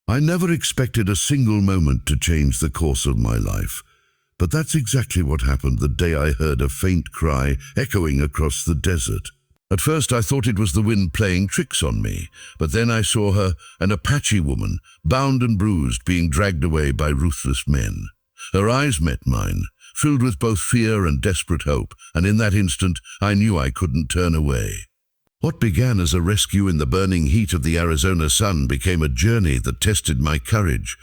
I never expected a single moment to change the course of my life, but that's exactly what happened the day I heard a faint cry echoing across the desert. At first I thought it was the wind playing tricks on me, but then I saw her, an Apache woman, bound and bruised, being dragged away by ruthless men. Her eyes met mine, filled with both fear and desperate hope, and in that instant I knew I couldn't turn away. What began as a rescue in the burning heat of the Arizona sun became a journey that tested my courage,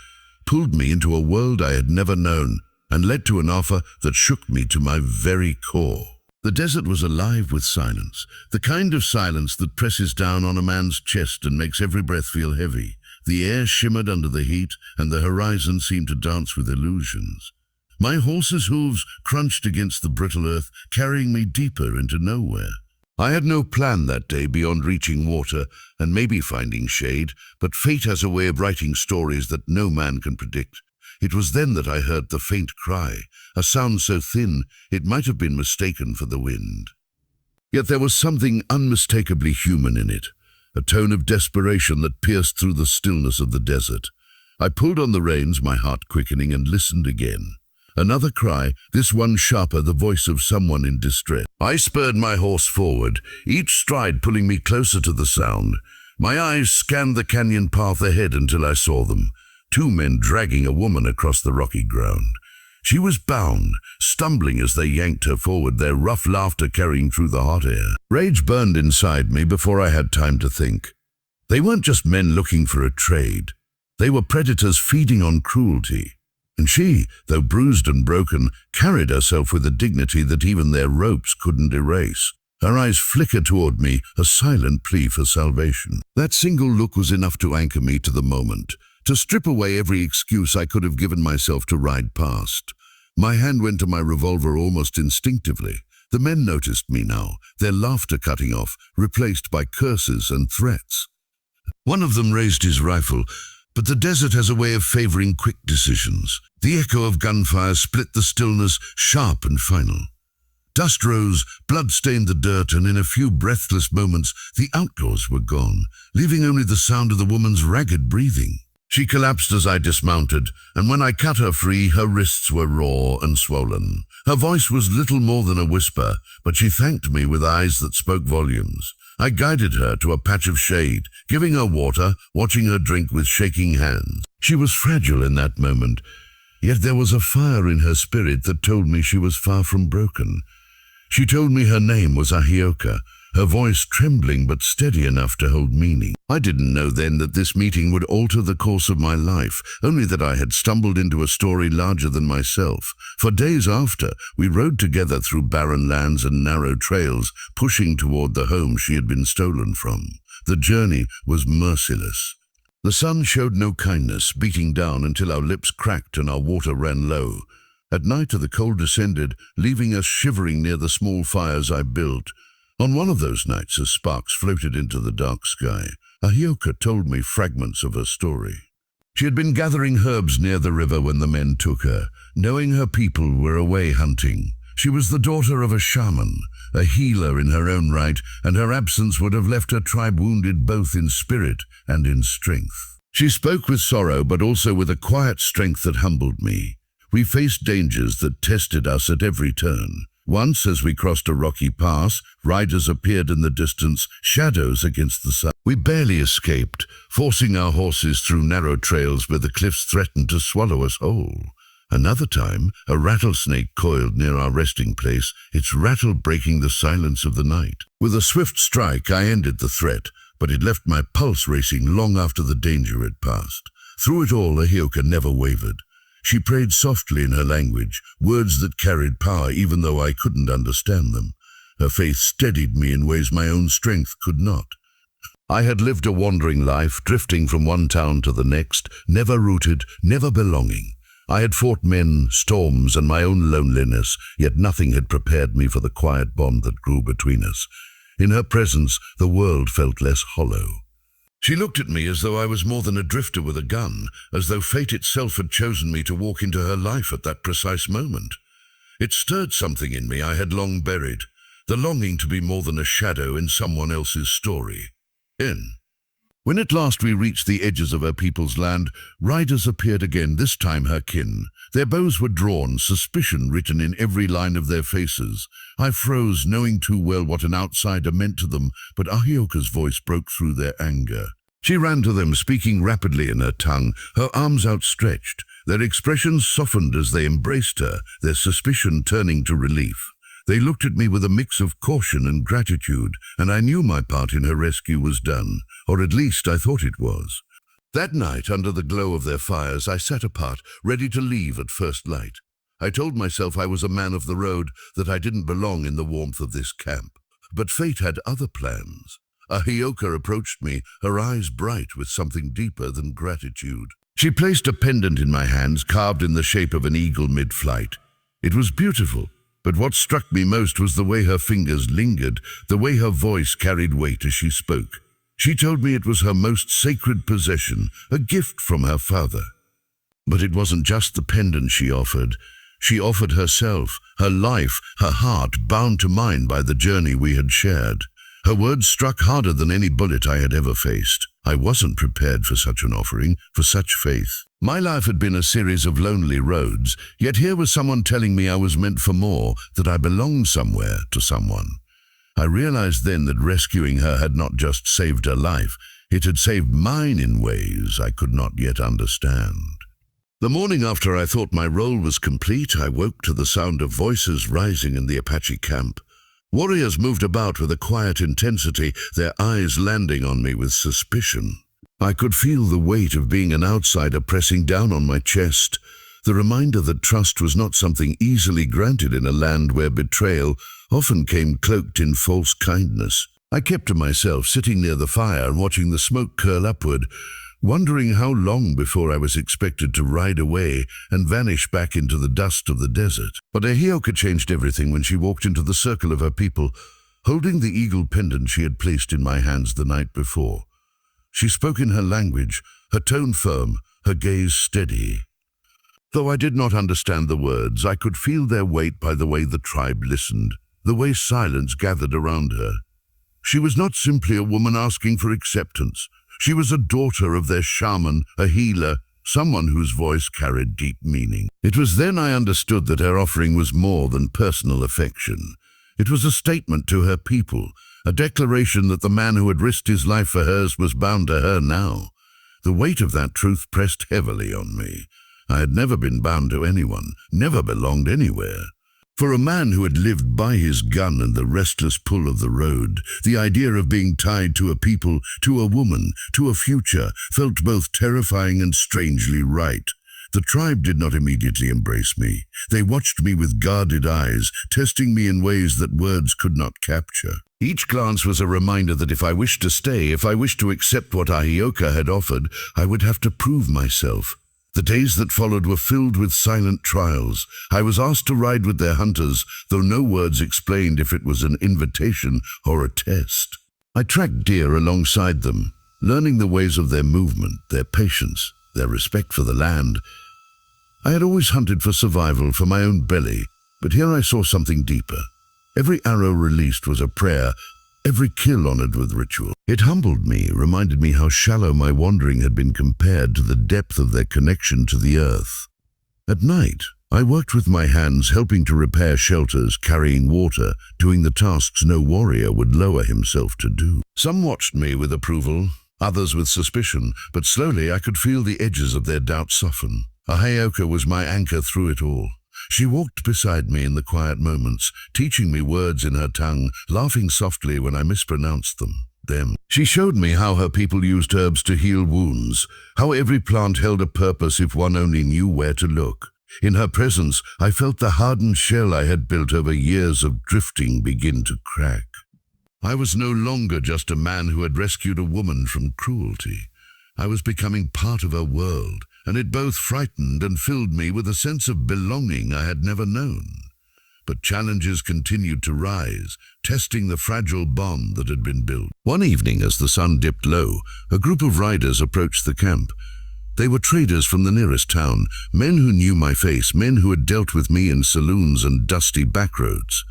pulled me into a world I had never known, and led to an offer that shook me to my very core. The desert was alive with silence, the kind of silence that presses down on a man's chest and makes every breath feel heavy. The air shimmered under the heat, and the horizon seemed to dance with illusions. My horse's hooves crunched against the brittle earth, carrying me deeper into nowhere. I had no plan that day beyond reaching water and maybe finding shade, but fate has a way of writing stories that no man can predict. It was then that I heard the faint cry, a sound so thin it might have been mistaken for the wind. Yet there was something unmistakably human in it, a tone of desperation that pierced through the stillness of the desert. I pulled on the reins, my heart quickening, and listened again. Another cry, this one sharper, the voice of someone in distress. I spurred my horse forward, each stride pulling me closer to the sound. My eyes scanned the canyon path ahead until I saw them. Two men dragging a woman across the rocky ground. She was bound, stumbling as they yanked her forward, their rough laughter carrying through the hot air. Rage burned inside me before I had time to think. They weren't just men looking for a trade. They were predators feeding on cruelty. And she, though bruised and broken, carried herself with a dignity that even their ropes couldn't erase. Her eyes flickered toward me, a silent plea for salvation. That single look was enough to anchor me to the moment, to strip away every excuse I could have given myself to ride past. My hand went to my revolver almost instinctively. The men noticed me now, their laughter cutting off, replaced by curses and threats. One of them raised his rifle, but the desert has a way of favoring quick decisions. The echo of gunfire split the stillness, sharp and final. Dust rose, blood stained the dirt, and in a few breathless moments, the outdoors were gone, leaving only the sound of the woman's ragged breathing. She collapsed as I dismounted, and when I cut her free, her wrists were raw and swollen. Her voice was little more than a whisper, but she thanked me with eyes that spoke volumes. I guided her to a patch of shade, giving her water, watching her drink with shaking hands. She was fragile in that moment, yet there was a fire in her spirit that told me she was far from broken. She told me her name was Ahioka, her voice trembling but steady enough to hold meaning. I didn't know then that this meeting would alter the course of my life, only that I had stumbled into a story larger than myself. For days after, we rode together through barren lands and narrow trails, pushing toward the home she had been stolen from. The journey was merciless. The sun showed no kindness, beating down until our lips cracked and our water ran low. At night the cold descended, leaving us shivering near the small fires I built. On one of those nights, as sparks floated into the dark sky, Ahioka told me fragments of her story. She had been gathering herbs near the river when the men took her, knowing her people were away hunting. She was the daughter of a shaman, a healer in her own right, and her absence would have left her tribe wounded both in spirit and in strength. She spoke with sorrow, but also with a quiet strength that humbled me. We faced dangers that tested us at every turn. Once, as we crossed a rocky pass, riders appeared in the distance, shadows against the sun. We barely escaped, forcing our horses through narrow trails where the cliffs threatened to swallow us whole. Another time, a rattlesnake coiled near our resting place, its rattle breaking the silence of the night. With a swift strike, I ended the threat, but it left my pulse racing long after the danger had passed. Through it all, Ahioka never wavered. She prayed softly in her language, words that carried power even though I couldn't understand them. Her faith steadied me in ways my own strength could not. I had lived a wandering life, drifting from one town to the next, never rooted, never belonging. I had fought men, storms, and my own loneliness, yet nothing had prepared me for the quiet bond that grew between us. In her presence, the world felt less hollow. She looked at me as though I was more than a drifter with a gun, as though fate itself had chosen me to walk into her life at that precise moment. It stirred something in me I had long buried, the longing to be more than a shadow in someone else's story. In When at last we reached the edges of her people's land, riders appeared again, this time her kin. Their bows were drawn, suspicion written in every line of their faces. I froze, knowing too well what an outsider meant to them, but Ahioka's voice broke through their anger. She ran to them, speaking rapidly in her tongue, her arms outstretched. Their expressions softened as they embraced her, their suspicion turning to relief. They looked at me with a mix of caution and gratitude, and I knew my part in her rescue was done, or at least I thought it was. That night, under the glow of their fires, I sat apart, ready to leave at first light. I told myself I was a man of the road, that I didn't belong in the warmth of this camp. But fate had other plans. Ahioka approached me, her eyes bright with something deeper than gratitude. She placed a pendant in my hands, carved in the shape of an eagle mid-flight. It was beautiful, but what struck me most was the way her fingers lingered, the way her voice carried weight as she spoke. She told me it was her most sacred possession, a gift from her father. But it wasn't just the pendant she offered. She offered herself, her life, her heart, bound to mine by the journey we had shared. Her words struck harder than any bullet I had ever faced. I wasn't prepared for such an offering, for such faith. My life had been a series of lonely roads, yet here was someone telling me I was meant for more, that I belonged somewhere to someone. I realized then that rescuing her had not just saved her life, it had saved mine in ways I could not yet understand. The morning after I thought my role was complete, I woke to the sound of voices rising in the Apache camp. Warriors moved about with a quiet intensity, their eyes landing on me with suspicion. I could feel the weight of being an outsider pressing down on my chest, the reminder that trust was not something easily granted in a land where betrayal often came cloaked in false kindness. I kept to myself, sitting near the fire and watching the smoke curl upward, wondering how long before I was expected to ride away and vanish back into the dust of the desert. But Ahioka changed everything when she walked into the circle of her people, holding the eagle pendant she had placed in my hands the night before. She spoke in her language, her tone firm, her gaze steady. Though I did not understand the words, I could feel their weight by the way the tribe listened, the way silence gathered around her. She was not simply a woman asking for acceptance. She was a daughter of their shaman, a healer, someone whose voice carried deep meaning. It was then I understood that her offering was more than personal affection. It was a statement to her people, a declaration that the man who had risked his life for hers was bound to her now. The weight of that truth pressed heavily on me. I had never been bound to anyone, never belonged anywhere. For a man who had lived by his gun and the restless pull of the road, the idea of being tied to a people, to a woman, to a future, felt both terrifying and strangely right. The tribe did not immediately embrace me. They watched me with guarded eyes, testing me in ways that words could not capture. Each glance was a reminder that if I wished to stay, if I wished to accept what Ahioka had offered, I would have to prove myself. The days that followed were filled with silent trials. I was asked to ride with their hunters, though no words explained if it was an invitation or a test. I tracked deer alongside them, learning the ways of their movement, their patience, their respect for the land. I had always hunted for survival, for my own belly, but here I saw something deeper. Every arrow released was a prayer, every kill honored with ritual. It humbled me, reminded me how shallow my wandering had been compared to the depth of their connection to the earth. At night, I worked with my hands, helping to repair shelters, carrying water, doing the tasks no warrior would lower himself to do. Some watched me with approval, others with suspicion, but slowly I could feel the edges of their doubt soften. Ahioka was my anchor through it all. She walked beside me in the quiet moments, teaching me words in her tongue, laughing softly when I mispronounced them. She showed me how her people used herbs to heal wounds, how every plant held a purpose if one only knew where to look. In her presence, I felt the hardened shell I had built over years of drifting begin to crack. I was no longer just a man who had rescued a woman from cruelty. I was becoming part of her world, and it both frightened and filled me with a sense of belonging I had never known. But challenges continued to rise, testing the fragile bond that had been built. One evening, as the sun dipped low, a group of riders approached the camp. They were traders from the nearest town, men who knew my face, men who had dealt with me in saloons and dusty backroads.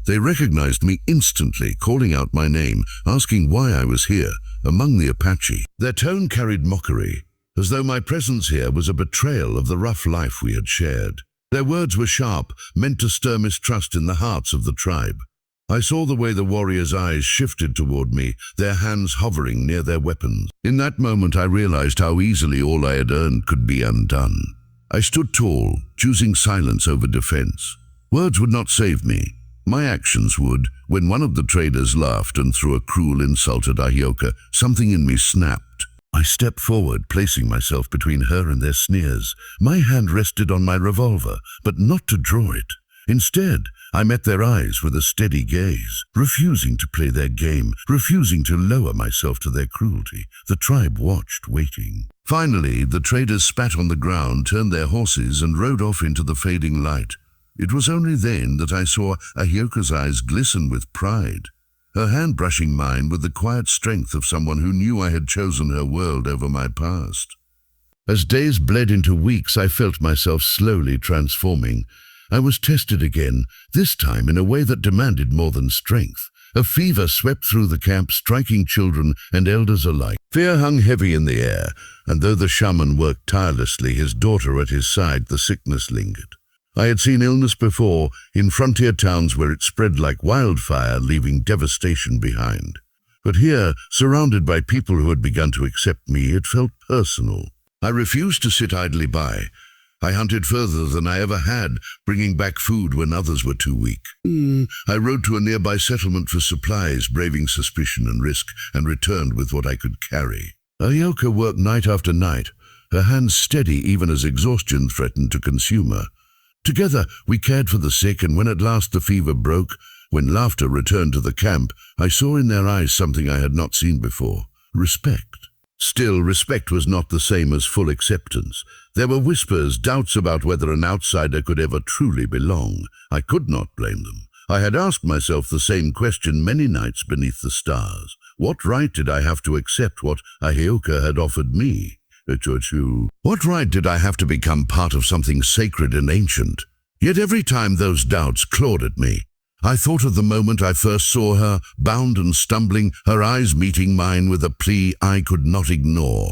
They recognized me instantly, calling out my name, asking why I was here. among the Apache. Their tone carried mockery, as though my presence here was a betrayal of the rough life we had shared. Their words were sharp, meant to stir mistrust in the hearts of the tribe. I saw the way the warriors' eyes shifted toward me, their hands hovering near their weapons. In that moment I realized how easily all I had earned could be undone. I stood tall, choosing silence over defense. Words would not save me. My actions would. When one of the traders laughed and threw a cruel insult at Ahioka, something in me snapped. I stepped forward, placing myself between her and their sneers. My hand rested on my revolver, but not to draw it. Instead, I met their eyes with a steady gaze, refusing to play their game, refusing to lower myself to their cruelty. The tribe watched, waiting. Finally, the traders spat on the ground, turned their horses, and rode off into the fading light. It was only then that I saw Ahioka's eyes glisten with pride, her hand brushing mine with the quiet strength of someone who knew I had chosen her world over my past. As days bled into weeks, I felt myself slowly transforming. I was tested again, this time in a way that demanded more than strength. A fever swept through the camp, striking children and elders alike. Fear hung heavy in the air, and though the shaman worked tirelessly, his daughter at his side, the sickness lingered. I had seen illness before, in frontier towns where it spread like wildfire, leaving devastation behind. But here, surrounded by people who had begun to accept me, it felt personal. I refused to sit idly by. I hunted further than I ever had, bringing back food when others were too weak. I rode to a nearby settlement for supplies, braving suspicion and risk, and returned with what I could carry. Ahioka worked night after night, her hands steady even as exhaustion threatened to consume her. Together, we cared for the sick, and when at last the fever broke, when laughter returned to the camp, I saw in their eyes something I had not seen before: respect. Still, respect was not the same as full acceptance. There were whispers, doubts about whether an outsider could ever truly belong. I could not blame them. I had asked myself the same question many nights beneath the stars. What right did I have to accept what Ahioka had offered me? What right did I have to become part of something sacred and ancient? Yet every time those doubts clawed at me, I thought of the moment I first saw her, bound and stumbling, her eyes meeting mine with a plea I could not ignore.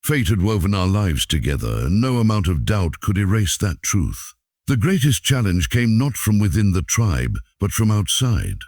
Fate had woven our lives together, and no amount of doubt could erase that truth. The greatest challenge came not from within the tribe, but from outside.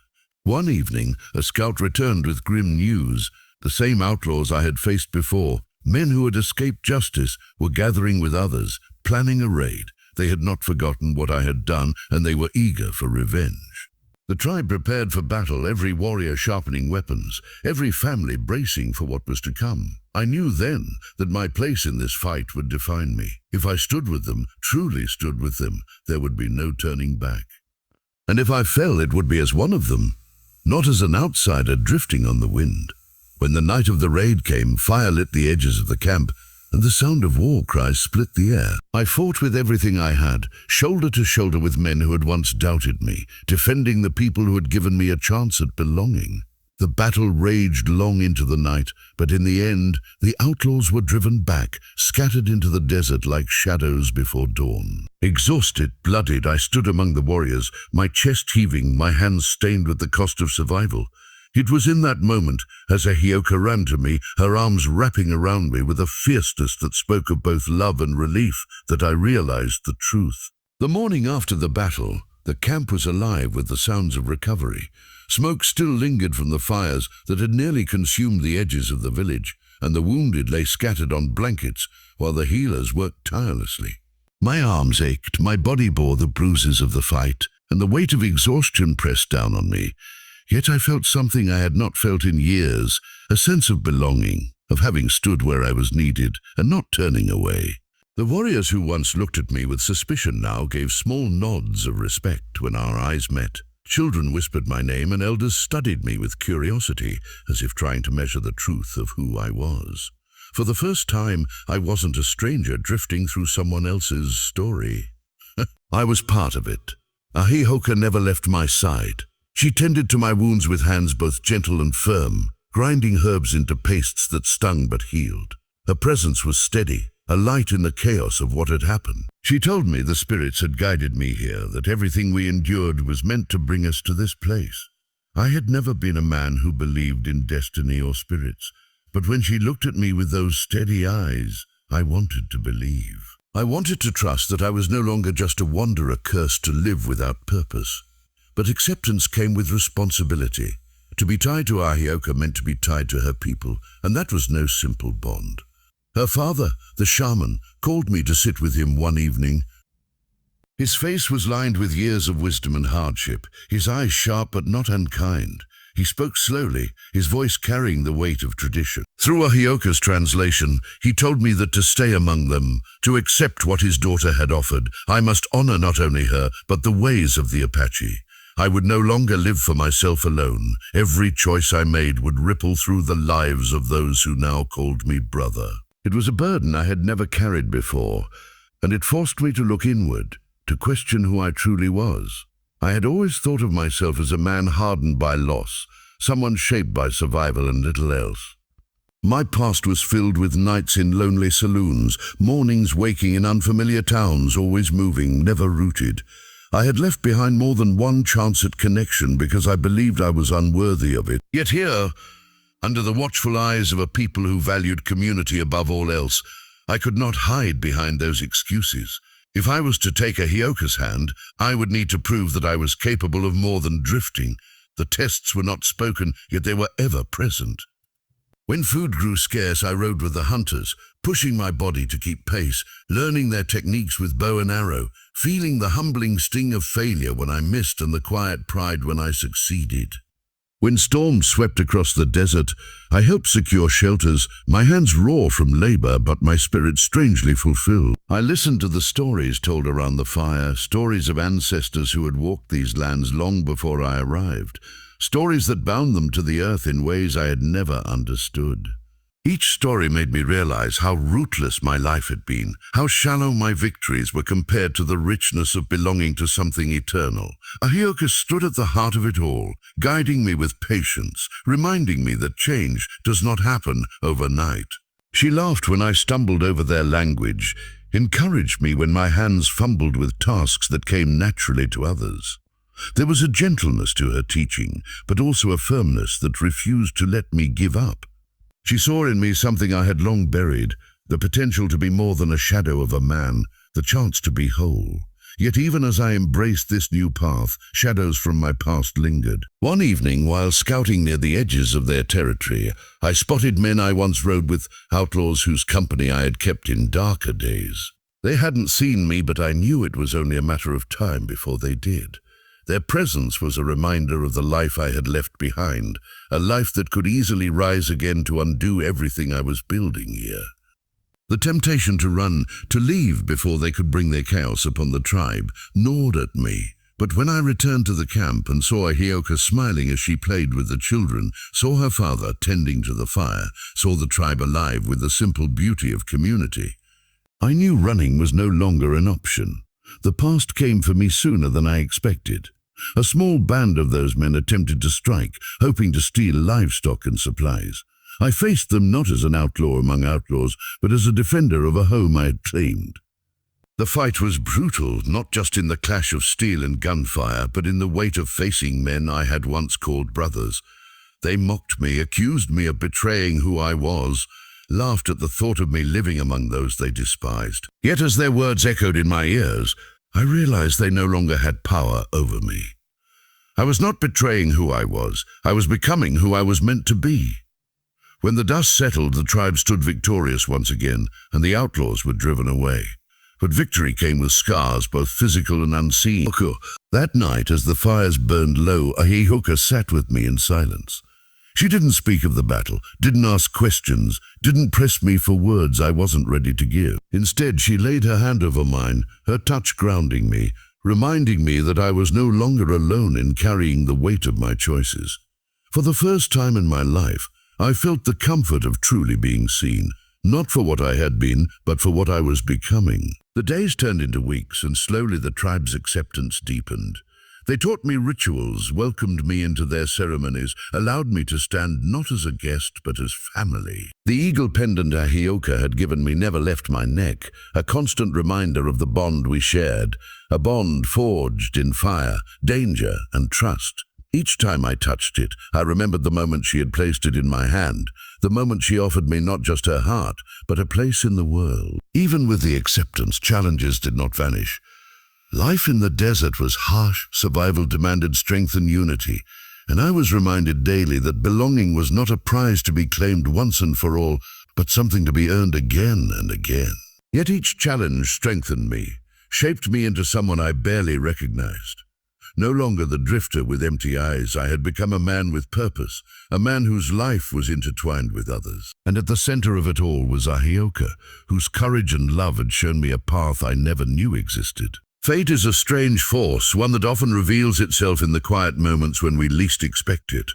One evening, a scout returned with grim news. The same outlaws I had faced before, men who had escaped justice, were gathering with others, planning a raid. They had not forgotten what I had done, and they were eager for revenge. The tribe prepared for battle, every warrior sharpening weapons, every family bracing for what was to come. I knew then that my place in this fight would define me. If I stood with them, truly stood with them, there would be no turning back. And if I fell, it would be as one of them, not as an outsider drifting on the wind. When the night of the raid came, fire lit the edges of the camp, and the sound of war cries split the air. I fought with everything I had, shoulder to shoulder with men who had once doubted me, defending the people who had given me a chance at belonging. The battle raged long into the night, but in the end, the outlaws were driven back, scattered into the desert like shadows before dawn. Exhausted, bloodied, I stood among the warriors, my chest heaving, my hands stained with the cost of survival. It was in that moment, as Ahioka ran to me, her arms wrapping around me with a fierceness that spoke of both love and relief, that I realized the truth. The morning after the battle, the camp was alive with the sounds of recovery. Smoke still lingered from the fires that had nearly consumed the edges of the village, and the wounded lay scattered on blankets while the healers worked tirelessly. My arms ached, my body bore the bruises of the fight, and the weight of exhaustion pressed down on me. Yet I felt something I had not felt in years, a sense of belonging, of having stood where I was needed and not turning away. The warriors who once looked at me with suspicion now gave small nods of respect when our eyes met. Children whispered my name, and elders studied me with curiosity, as if trying to measure the truth of who I was. For the first time, I wasn't a stranger drifting through someone else's story. I was part of it. Ahioka never left my side. She tended to my wounds with hands both gentle and firm, grinding herbs into pastes that stung but healed. Her presence was steady, a light in the chaos of what had happened. She told me the spirits had guided me here, that everything we endured was meant to bring us to this place. I had never been a man who believed in destiny or spirits, But when she looked at me with those steady eyes, I wanted to believe. I wanted to trust that I was no longer just a wanderer cursed to live without purpose. But acceptance came with responsibility. To be tied to Ahioka meant to be tied to her people, and that was no simple bond. Her father, the shaman, called me to sit with him one evening. His face was lined with years of wisdom and hardship, his eyes sharp but not unkind. He spoke slowly, his voice carrying the weight of tradition. Through Ahioka's translation, he told me that to stay among them, to accept what his daughter had offered, I must honor not only her, but the ways of the Apache. I would no longer live for myself alone. Every choice I made would ripple through the lives of those who now called me brother. It was a burden I had never carried before, and it forced me to look inward, to question who I truly was. I had always thought of myself as a man hardened by loss, someone shaped by survival and little else. My past was filled with nights in lonely saloons, mornings waking in unfamiliar towns, always moving, never rooted. I had left behind more than one chance at connection because I believed I was unworthy of it. Yet here, under the watchful eyes of a people who valued community above all else, I could not hide behind those excuses. If I was to take Ahioka's hand, I would need to prove that I was capable of more than drifting. The tests were not spoken, yet they were ever present. When food grew scarce, I rode with the hunters, pushing my body to keep pace, learning their techniques with bow and arrow, feeling the humbling sting of failure when I missed and the quiet pride when I succeeded. When storms swept across the desert, I helped secure shelters, my hands raw from labor, but my spirit strangely fulfilled. I listened to the stories told around the fire, stories of ancestors who had walked these lands long before I arrived, stories that bound them to the earth in ways I had never understood. Each story made me realize how rootless my life had been, how shallow my victories were compared to the richness of belonging to something eternal. Ahioka stood at the heart of it all, guiding me with patience, reminding me that change does not happen overnight. She laughed when I stumbled over their language, encouraged me when my hands fumbled with tasks that came naturally to others. There was a gentleness to her teaching, but also a firmness that refused to let me give up. She saw in me something I had long buried, the potential to be more than a shadow of a man, the chance to be whole. Yet even as I embraced this new path, shadows from my past lingered. One evening, while scouting near the edges of their territory, I spotted men I once rode with, outlaws whose company I had kept in darker days. They hadn't seen me, but I knew it was only a matter of time before they did. Their presence was a reminder of the life I had left behind, a life that could easily rise again to undo everything I was building here. The temptation to run, to leave before they could bring their chaos upon the tribe, gnawed at me. But when I returned to the camp and saw Ahioka smiling as she played with the children, saw her father tending to the fire, saw the tribe alive with the simple beauty of community, I knew running was no longer an option. The past came for me sooner than I expected. A small band of those men attempted to strike, hoping to steal livestock and supplies. I faced them not as an outlaw among outlaws, but as a defender of a home I had claimed. The fight was brutal, not just in the clash of steel and gunfire, but in the weight of facing men I had once called brothers. They mocked me, accused me of betraying who I was, laughed at the thought of me living among those they despised. Yet as their words echoed in my ears, I realized they no longer had power over me. I was not betraying who I was becoming who I was meant to be. When the dust settled, the tribe stood victorious once again, and the outlaws were driven away. But victory came with scars, both physical and unseen. That night, as the fires burned low, Ahioka sat with me in silence. She didn't speak of the battle, didn't ask questions, didn't press me for words I wasn't ready to give. Instead, she laid her hand over mine, her touch grounding me, reminding me that I was no longer alone in carrying the weight of my choices. For the first time in my life, I felt the comfort of truly being seen, not for what I had been, but for what I was becoming. The days turned into weeks, and slowly the tribe's acceptance deepened. They taught me rituals, welcomed me into their ceremonies, allowed me to stand not as a guest, but as family. The eagle pendant Ahioka had given me never left my neck, a constant reminder of the bond we shared, a bond forged in fire, danger, and trust. Each time I touched it, I remembered the moment she had placed it in my hand, the moment she offered me not just her heart, but a place in the world. Even with the acceptance, challenges did not vanish. Life in the desert was harsh, survival demanded strength and unity, and I was reminded daily that belonging was not a prize to be claimed once and for all, but something to be earned again and again. Yet each challenge strengthened me, shaped me into someone I barely recognized. No longer the drifter with empty eyes, I had become a man with purpose, a man whose life was intertwined with others. And at the center of it all was Ahioka, whose courage and love had shown me a path I never knew existed. Fate is a strange force, one that often reveals itself in the quiet moments when we least expect it.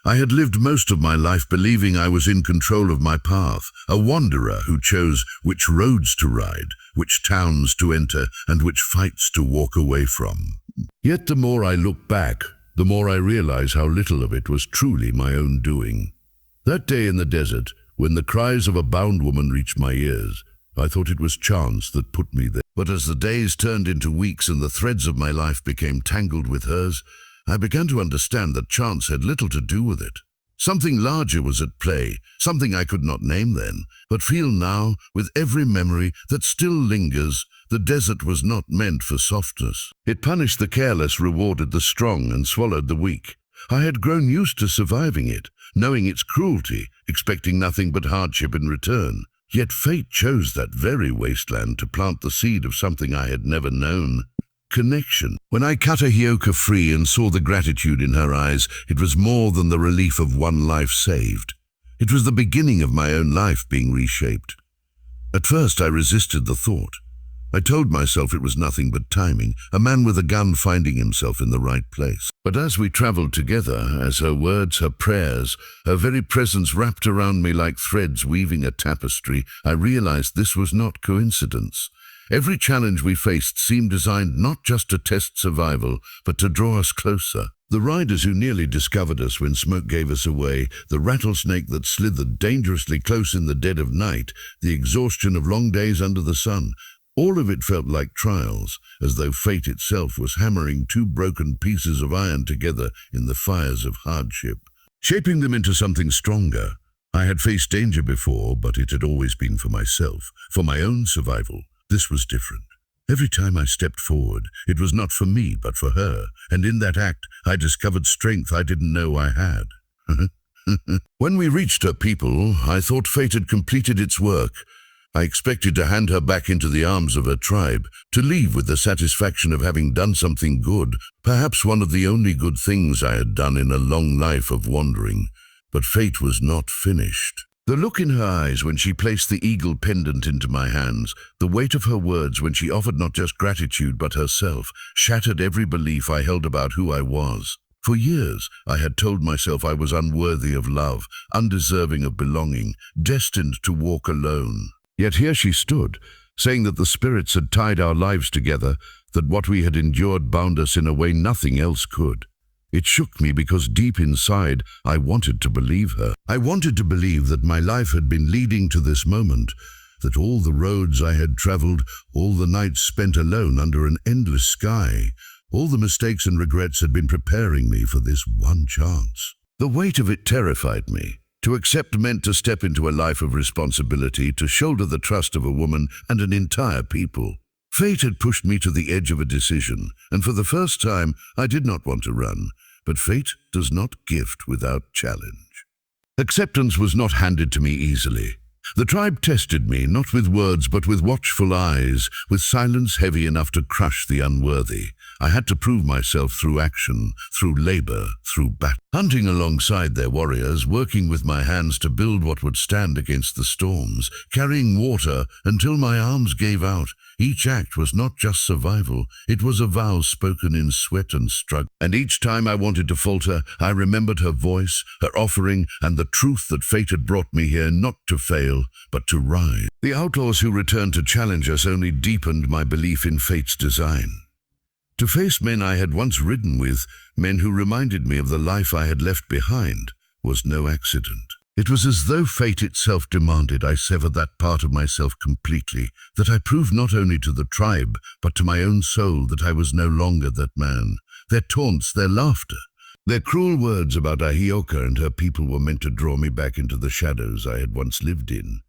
I had lived most of my life believing I was in control of my path, a wanderer who chose which roads to ride, which towns to enter, and which fights to walk away from. Yet the more I look back, the more I realize how little of it was truly my own doing. That day in the desert, when the cries of a bound woman reached my ears, I thought it was chance that put me there. But as the days turned into weeks and the threads of my life became tangled with hers, I began to understand that chance had little to do with it. Something larger was at play, something I could not name then, but feel now, with every memory that still lingers. The desert was not meant for softness. It punished the careless, rewarded the strong, and swallowed the weak. I had grown used to surviving it, knowing its cruelty, expecting nothing but hardship in return. Yet fate chose that very wasteland to plant the seed of something I had never known. Connection. When I cut Ahioka free and saw the gratitude in her eyes, it was more than the relief of one life saved. It was the beginning of my own life being reshaped. At first I resisted the thought. I told myself it was nothing but timing, a man with a gun finding himself in the right place. But as we traveled together, as her words, her prayers, her very presence wrapped around me like threads weaving a tapestry, I realized this was not coincidence. Every challenge we faced seemed designed not just to test survival, but to draw us closer. The riders who nearly discovered us when smoke gave us away, the rattlesnake that slithered dangerously close in the dead of night, the exhaustion of long days under the sun, all of it felt like trials, as though fate itself was hammering two broken pieces of iron together in the fires of hardship, shaping them into something stronger. I had faced danger before, but it had always been for myself, for my own survival. This was different. Every time I stepped forward, it was not for me, but for her, and in that act, I discovered strength I didn't know I had. When we reached her people, I thought fate had completed its work. I expected to hand her back into the arms of her tribe, to leave with the satisfaction of having done something good, perhaps one of the only good things I had done in a long life of wandering. But fate was not finished. The look in her eyes when she placed the eagle pendant into my hands, the weight of her words when she offered not just gratitude but herself, shattered every belief I held about who I was. For years, I had told myself I was unworthy of love, undeserving of belonging, destined to walk alone. Yet here she stood, saying that the spirits had tied our lives together, that what we had endured bound us in a way nothing else could. It shook me because deep inside, I wanted to believe her. I wanted to believe that my life had been leading to this moment, that all the roads I had traveled, all the nights spent alone under an endless sky, all the mistakes and regrets had been preparing me for this one chance. The weight of it terrified me. To accept meant to step into a life of responsibility, to shoulder the trust of a woman and an entire people. Fate had pushed me to the edge of a decision, and for the first time, I did not want to run. But fate does not gift without challenge. Acceptance was not handed to me easily. The tribe tested me, not with words, but with watchful eyes, with silence heavy enough to crush the unworthy. I had to prove myself through action, through labor, through battle. Hunting alongside their warriors, working with my hands to build what would stand against the storms, carrying water until my arms gave out. Each act was not just survival, it was a vow spoken in sweat and struggle. And each time I wanted to falter, I remembered her voice, her offering, and the truth that fate had brought me here not to fail, but to rise. The outlaws who returned to challenge us only deepened my belief in fate's design. To face men I had once ridden with, men who reminded me of the life I had left behind, was no accident. It was as though fate itself demanded I sever that part of myself completely, that I prove not only to the tribe, but to my own soul that I was no longer that man. Their taunts, their laughter, Their cruel words about Ahioka and her people were meant to draw me back into the shadows I had once lived in.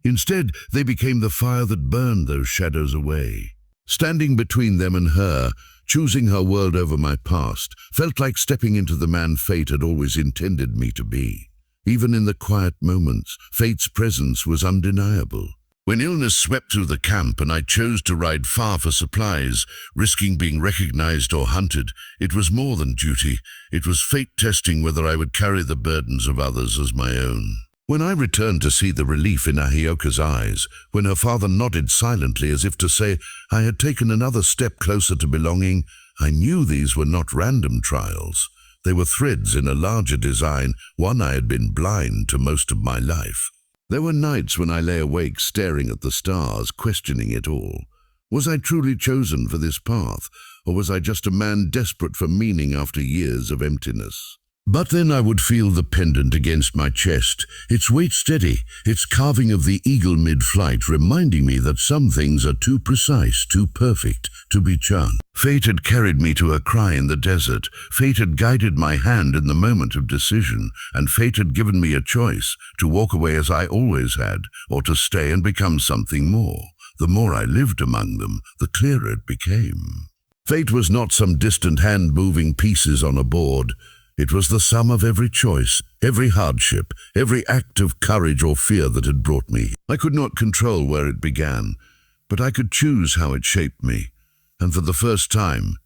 Instead, they became the fire that burned those shadows away. Standing between them and her, choosing her world over my past, felt like stepping into the man fate had always intended me to be. Even in the quiet moments, fate's presence was undeniable. When illness swept through the camp and I chose to ride far for supplies, risking being recognized or hunted, it was more than duty. It was fate testing whether I would carry the burdens of others as my own. When I returned to see the relief in Ahioka's eyes, when her father nodded silently as if to say I had taken another step closer to belonging, I knew these were not random trials. They were threads in a larger design, one I had been blind to most of my life. There were nights when I lay awake staring at the stars, questioning it all. Was I truly chosen for this path, or was I just a man desperate for meaning after years of emptiness? But then I would feel the pendant against my chest, its weight steady, its carving of the eagle mid-flight, reminding me that some things are too precise, too perfect, to be chance. Fate had carried me to her cry in the desert. Fate had guided my hand in the moment of decision, and fate had given me a choice, to walk away as I always had, or to stay and become something more. The more I lived among them, the clearer it became. Fate was not some distant hand moving pieces on a board. It was the sum of every choice, every hardship, every act of courage or fear that had brought me. I could not control where it began, but I could choose how it shaped me, and for the first time,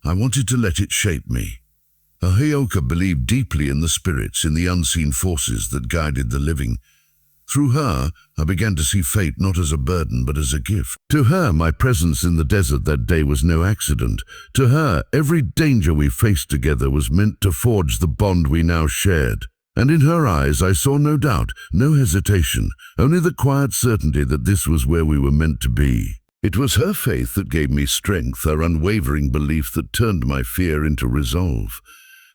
I wanted to let it shape me. Ahioka believed deeply in the spirits, in the unseen forces that guided the living. Through her, I began to see fate not as a burden but as a gift. To her, my presence in the desert that day was no accident. To her, every danger we faced together was meant to forge the bond we now shared. And in her eyes, I saw no doubt, no hesitation, only the quiet certainty that this was where we were meant to be. It was her faith that gave me strength, her unwavering belief that turned my fear into resolve.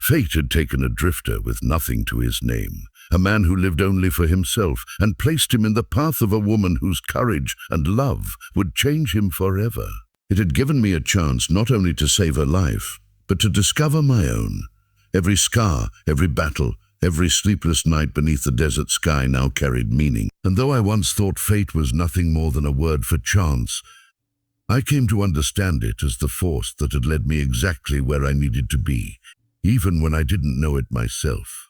Fate had taken a drifter with nothing to his name, a man who lived only for himself, and placed him in the path of a woman whose courage and love would change him forever. It had given me a chance not only to save her life, but to discover my own. Every scar, every battle, every sleepless night beneath the desert sky now carried meaning. And though I once thought fate was nothing more than a word for chance, I came to understand it as the force that had led me exactly where I needed to be, even when I didn't know it myself.